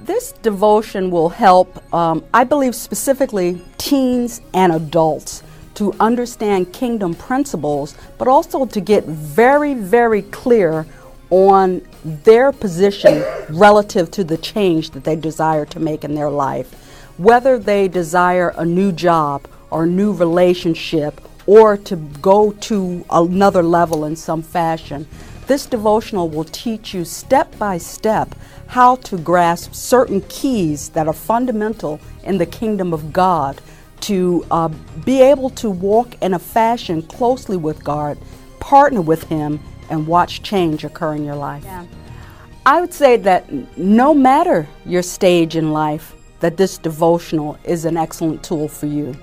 This devotion will help, I believe, specifically teens and adults to understand kingdom principles, but also to get very, very clear on their position relative to the change that they desire to make in their life. Whether they desire a new job or a new relationship or to go to another level in some fashion, this devotional will teach you step by step how to grasp certain keys that are fundamental in the kingdom of God, to be able to walk in a fashion closely with God, partner with Him, and watch change occur in your life. Yeah. I would say that no matter your stage in life, that this devotional is an excellent tool for you.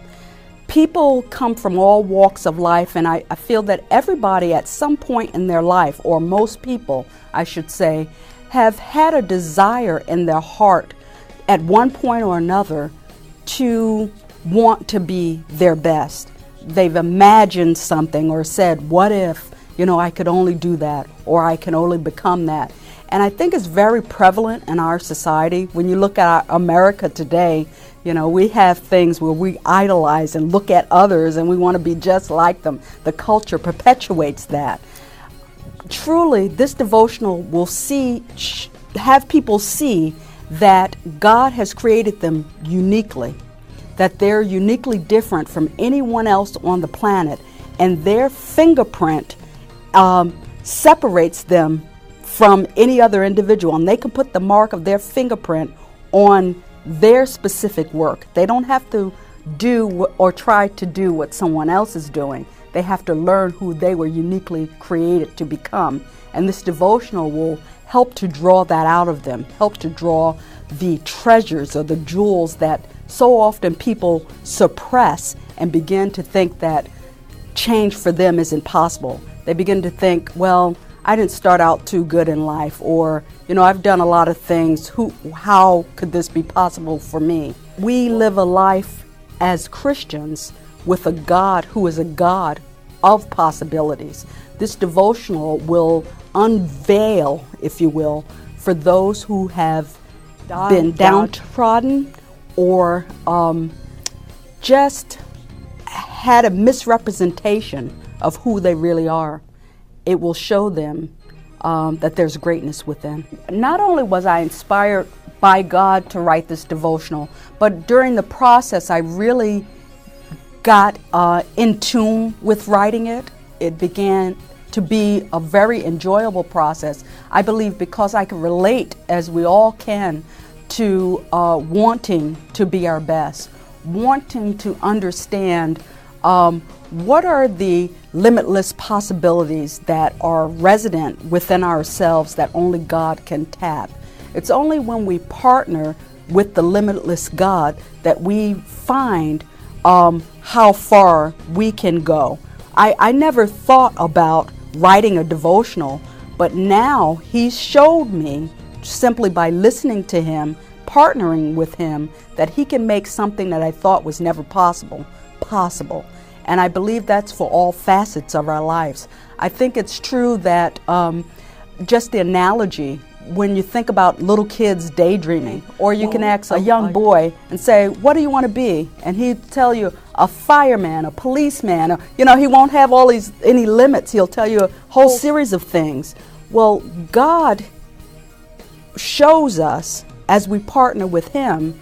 People come from all walks of life, and I feel that everybody at some point in their life, or most people, I should say, have had a desire in their heart at one point or another to want to be their best. They've imagined something or said, what if, I could only do that, or I can only become that. And I think it's very prevalent in our society. When you look at America today, we have things where we idolize and look at others and we want to be just like them. The culture perpetuates that. Truly, this devotional will have people see that God has created them uniquely, that they're uniquely different from anyone else on the planet, and their fingerprint separates them from any other individual, and they can put the mark of their fingerprint on their specific work. They don't have to do or try to do what someone else is doing. They have to learn who they were uniquely created to become. And this devotional will help to draw that out of them, help to draw the treasures or the jewels that so often people suppress and begin to think that change for them is impossible. They begin to think, well, I didn't start out too good in life, or, I've done a lot of things. How could this be possible for me? We live a life as Christians with a God who is a God of possibilities. This devotional will unveil, if you will, for those who have been downtrodden or just had a misrepresentation of who they really are. It will show them that there's greatness within. Not only was I inspired by God to write this devotional, but during the process I really got in tune with writing it. It began to be a very enjoyable process. I believe because I can relate, as we all can, to wanting to be our best, wanting to understand what are the limitless possibilities that are resident within ourselves that only God can tap. It's only when we partner with the limitless God that we find how far we can go. I never thought about writing a devotional, but now He's showed me, simply by listening to Him, partnering with Him, that He can make something that I thought was never possible. And I believe that's for all facets of our lives. I think it's true that just the analogy, when you think about little kids daydreaming, or you can ask a young boy and say, what do you want to be? And he'd tell you a fireman, a policeman, or, he won't have any limits. He'll tell you a whole series of things. Well, God shows us, as we partner with Him,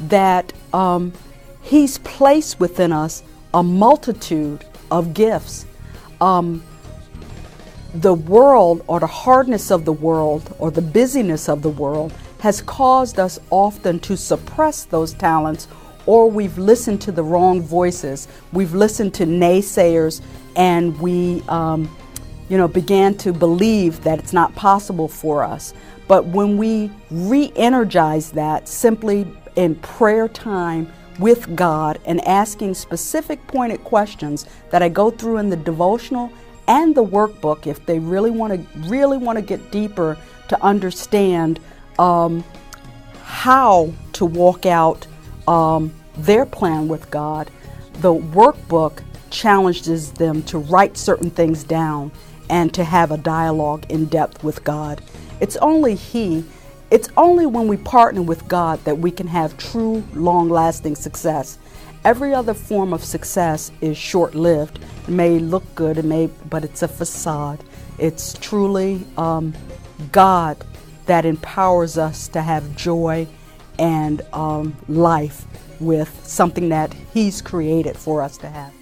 that He's placed within us a multitude of gifts. The world, or the hardness of the world, or the busyness of the world has caused us often to suppress those talents, or we've listened to the wrong voices. We've listened to naysayers, and we began to believe that it's not possible for us. But when we re-energize that simply in prayer time with God and asking specific pointed questions that I go through in the devotional and the workbook, if they really want to get deeper to understand how to walk out their plan with God, the workbook challenges them to write certain things down and to have a dialogue in depth with God. It's only when we partner with God that we can have true, long-lasting success. Every other form of success is short-lived. It may look good, but it's a facade. It's truly God that empowers us to have joy and life with something that He's created for us to have.